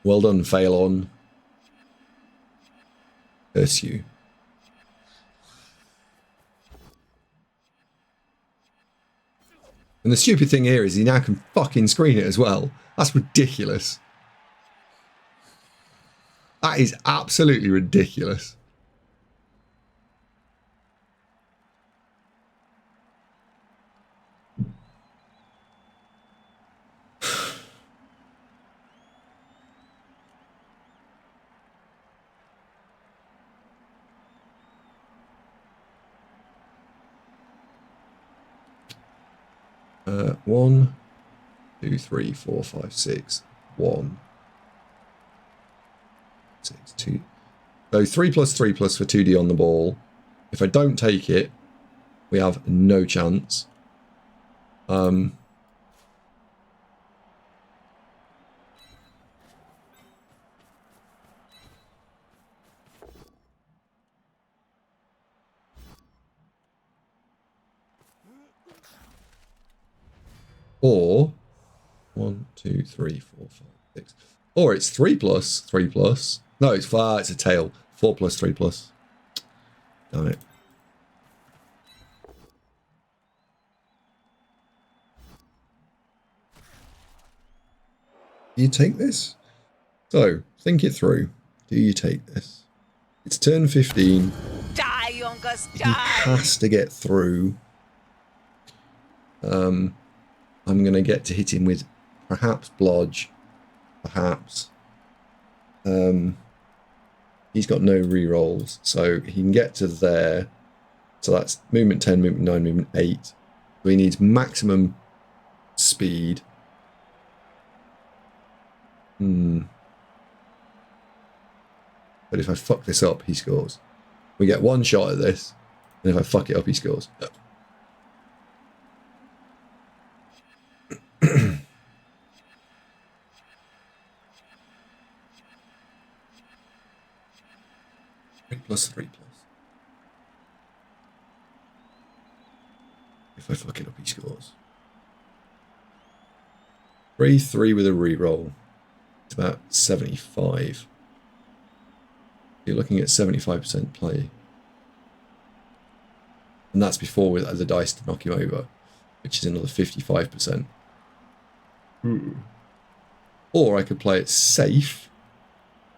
Well done, fail on. Curse you. And the stupid thing here is he now can fucking screen it as well. That's ridiculous. That is absolutely ridiculous. 1, 2, 3, 4, 5, 6. 1, 6, 2. So 3 plus 3 plus for 2D on the ball. If I don't take it, we have no chance. Or 1, 2, 3, 4, 5, 6. Or it's 3 plus 3 plus. No, it's 4. It's a tail. 4 plus 3 plus. Damn it. Do you take this? So, think it through. Do you take this? It's turn 15. Die, Yonkers, He die! has to get through. I'm going to get to hit him with perhaps Blodge. Perhaps. He's got no rerolls, so he can get to there. So that's movement 10, movement 9, movement 8. So he needs maximum speed. But if I fuck this up, he scores. We get one shot at this, and if I fuck it up, he scores. 3 plus 3 plus. If I fuck it up, he scores. 3 with a reroll. It's about 75. You're looking at 75% play. And that's before with the dice to knock him over, which is another 55%. Or I could play it safe,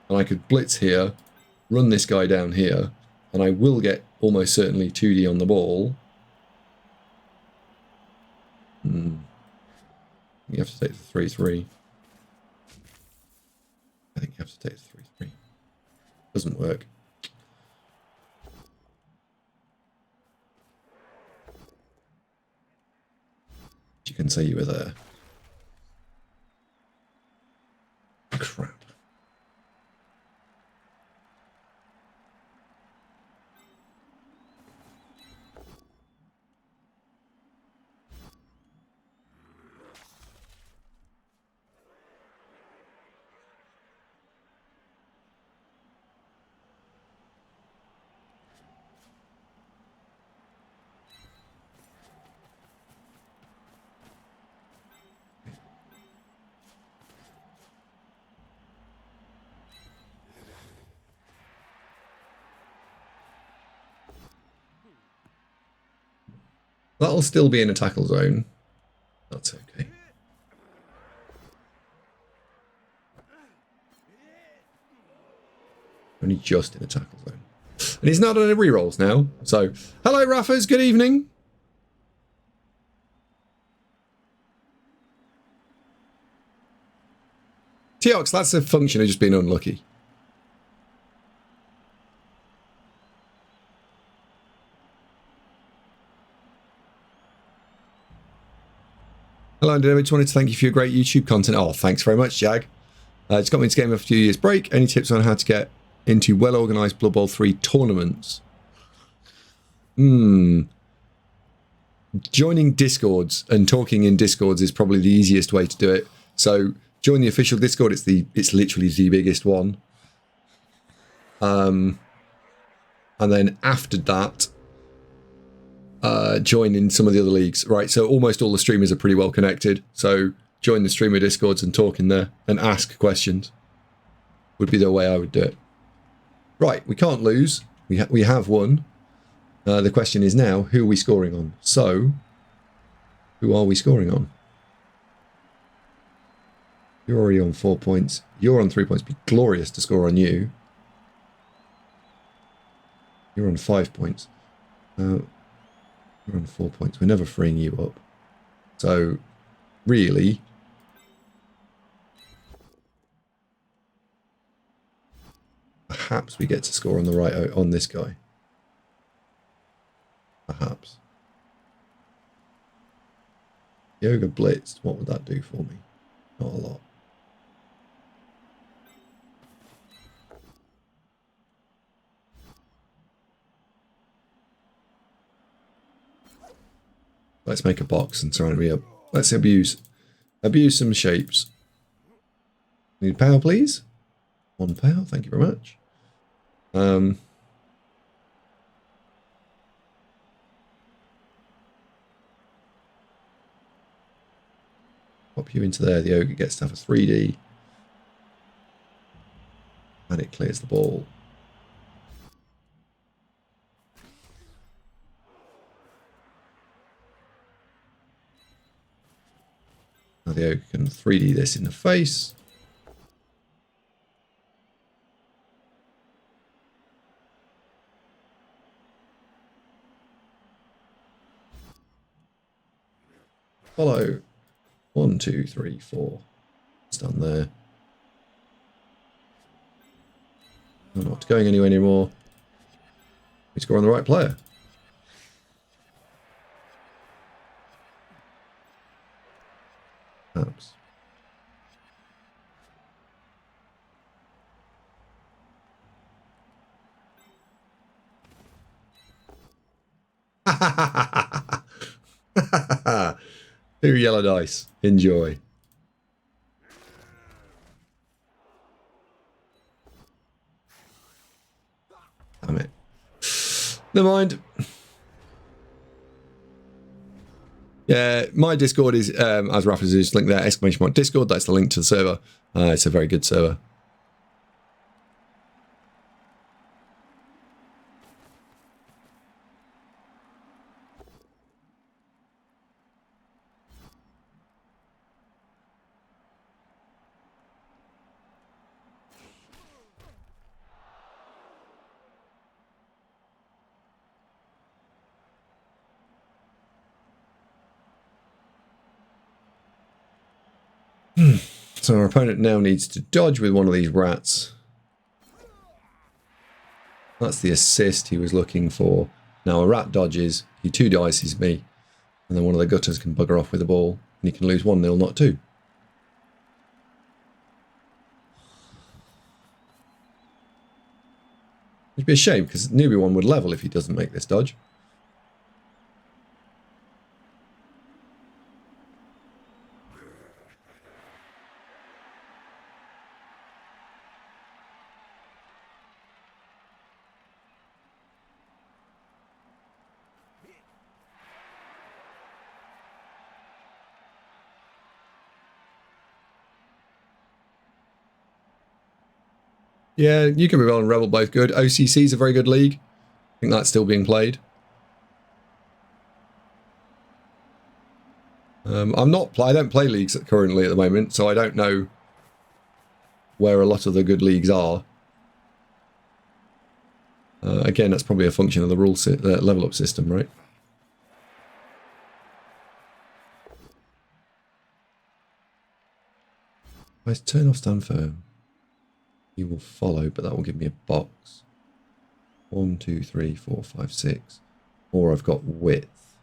and I could blitz here, run this guy down here, and I will get almost certainly 2D on the ball. You have to take the 3-3. I think you have to take the 3-3. Doesn't work. You can say you were there. Crap. That'll still be in a tackle zone. That's okay. Only just in a tackle zone. And he's not on any rerolls now. So, hello, Raffers. Good evening. Teox, that's a function of just being unlucky. Hello, David. Just wanted to thank you for your great YouTube content. Oh, thanks very much, Jag. It's got me into game after a few years break. Any tips on how to get into well-organised Blood Bowl 3 tournaments? Joining Discords and talking in Discords is probably the easiest way to do it. So join the official Discord. It's literally the biggest one. And then after that, join in some of the other leagues. Right, so almost all the streamers are pretty well connected. So join the streamer Discords and talk in there and ask questions. Would be the way I would do it. Right, we can't lose. We have won. The question is now, who are we scoring on? So, who are we scoring on? You're already on 4 points. You're on 3 points. It'd be glorious to score on you. You're on 5 points. You're on 4 points. We're never freeing you up. So, really, perhaps we get to score on the right on this guy. Perhaps. Yoga blitzed. What would that do for me? Not a lot. Let's make a box and try and let's abuse some shapes. Need power, please. 1 power, thank you very much. Pop you into there. The ogre gets to have a 3D, and it clears the ball. Now the ogre can 3D this in the face. Follow. 1, 2, 3, 4. It's done there. I'm not going anywhere anymore. We score on the right player. Perhaps. Two yellow dice. Enjoy. Damn it. Never mind. Yeah, my Discord is, as Rafa is linked there, ! Discord. That's the link to the server. It's a very good server. So our opponent now needs to dodge with one of these rats. That's the assist he was looking for. Now a rat dodges, he 2 dices me, and then one of the gutters can bugger off with the ball, and he can lose 1-0, not 2. It'd be a shame, because newbie 1 would level if he doesn't make this dodge. Yeah, you can be well and Rebel both good. OCC is a very good league. I think that's still being played. I don't play leagues currently at the moment, so I don't know where a lot of the good leagues are. Again, that's probably a function of the level up system, right? If I turn off stand firm, he will follow, but that will give me a box. 1, 2, 3, 4, 5, 6. Or I've got width.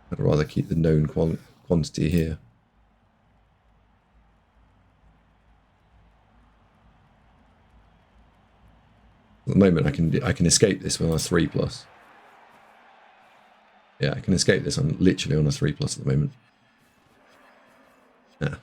I'd rather keep the known quantity here. At the moment, I can escape this with a 3+. Yeah, I can escape this. I'm literally on a 3+ at the moment. Yeah.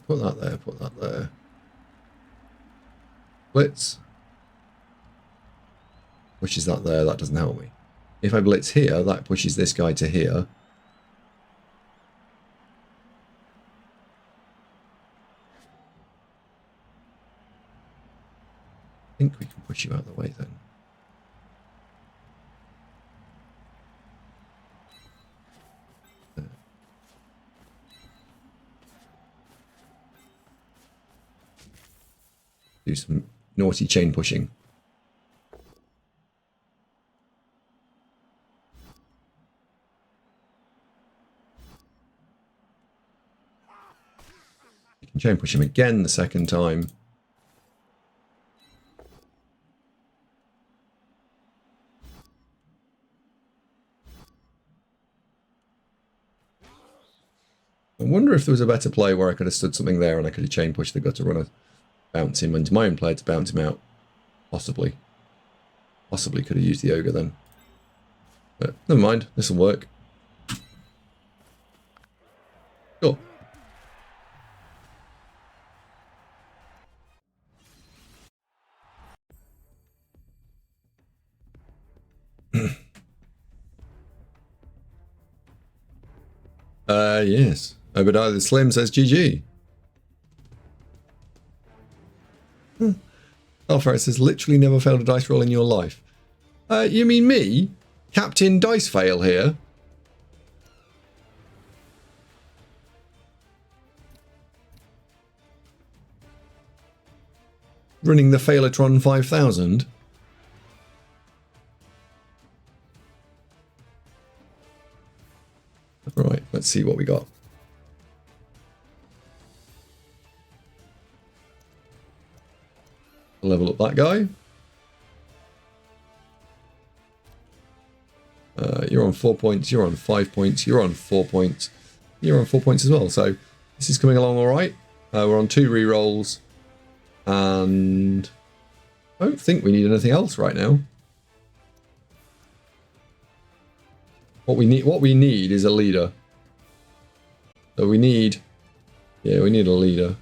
Put that there, put that there. Blitz. Pushes that there, that doesn't help me. If I blitz here, that pushes this guy to here. I think we can push you out of the way then. do some naughty chain pushing. You can chain push him again the second time. I wonder if there was a better play where I could have stood something there and I could have chain pushed the gutter runner, bounce him into my own player to bounce him out. Possibly. Possibly could have used the ogre then. But never mind, this will work. Sure. Yes. Obadiah the Slim says GG. Alfred says, literally never failed a dice roll in your life. You mean me? Captain Dice Fail here? Running the Failatron 5000? Right, let's see what we got. Level up that guy. You're on 4 points, you're on 5 points, you're on 4 points, you're on 4 points as well. So this is coming along all right. We're on 2 rerolls, and I don't think we need anything else right now. What we need is a leader. So we need a leader.